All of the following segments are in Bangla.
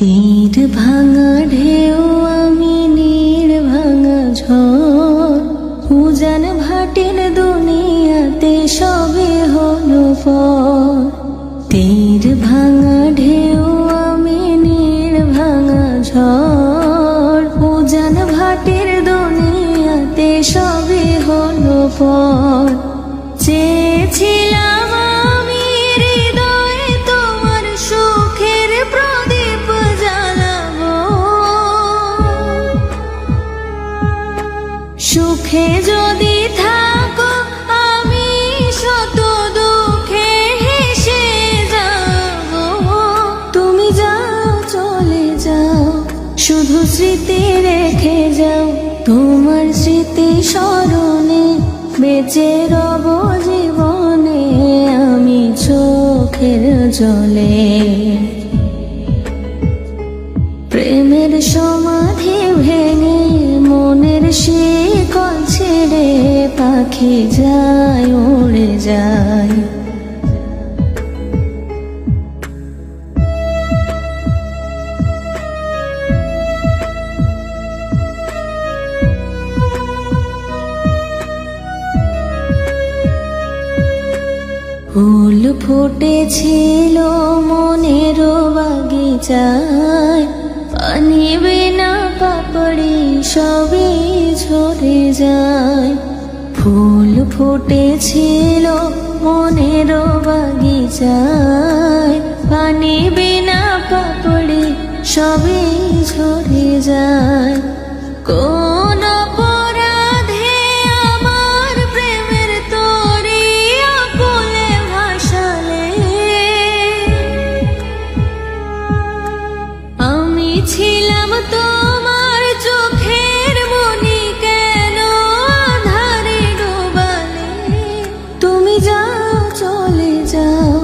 তীর ভাঙা ঢেউ আমি নীড় ভাঙা ঝড়, উজান ভাটির দুনিয়াতে সবে হলো পর। তীর ভাঙা ঢেউ আমি নীড় ভাঙা ঝড়, উজান ভাটির দুনিয়াতে সবে হলো পর। চেয়েছিলাম আমি হৃদয়ে তোমার সুখের প্রদীপ জ্বালাবো, সুখে যদি থাকো আমি শত দুঃখে হেসে যাব। তুমি যাও চলে যাও, শুধু স্মৃতি রেখে যাও, তোমার স্মৃতি স্মরণে বেঁচে রব জীবনে আমি চোখের জলে। প্রেমের সমাধি ভেঙে মনের শিকল ছেড়ে পাখি যায় উড়ে যায়। ফুল ফুটেছিল মনের বাগিচায়, পানি বিনা পাপড়ি সবই ঝরে যায়। ফুল ফুটেছিল মনের বাগিচায়, পানি বিনা পাপড়ি সবই ঝরে যায়। কোন অপরাধে আমার প্রেমের তরি আকুলে ভাসালে, আমি ছিলাম তোমার চোখের মনি, কেন আঁধারে ডোবালে। তুমি যাও চলে যাও,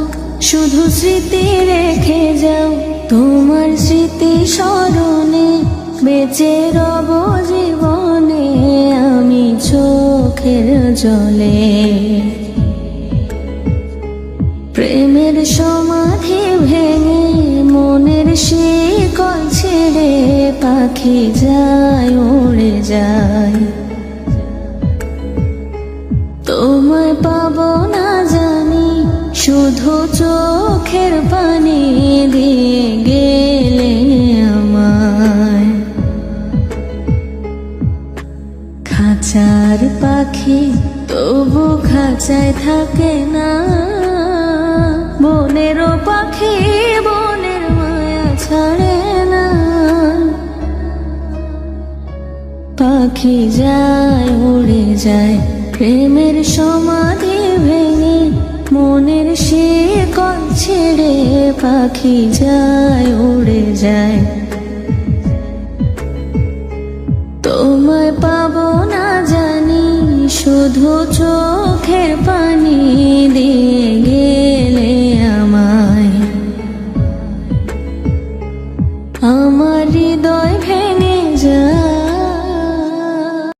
শুধু স্মৃতি রেখে যাও, তোমার স্মৃতি স্মরণে বেঁচে রব জীবনে আমি চোখের জলে। প্রেমের সমাধি ভেঙে মনের শিকল ছেড়ে পাখি যায় উড়ে যায়। তোমায় পাবো না জানি, শুধু চোখের পানি দিয়ে গেলে আমায়। খাঁচার পাখি তবু খাঁচায় থাকে না, বনেরও পাখি বনের মায়া ছাড়ে না। পাখি যায় উড়ে যায়, প্রেমের সমাধি ভেঙে মনের শিকল ছেড়ে পাখি যায় উড়ে যায়। তোমায় পাবো না জানি, শুধু চোখের পানি দিয়ে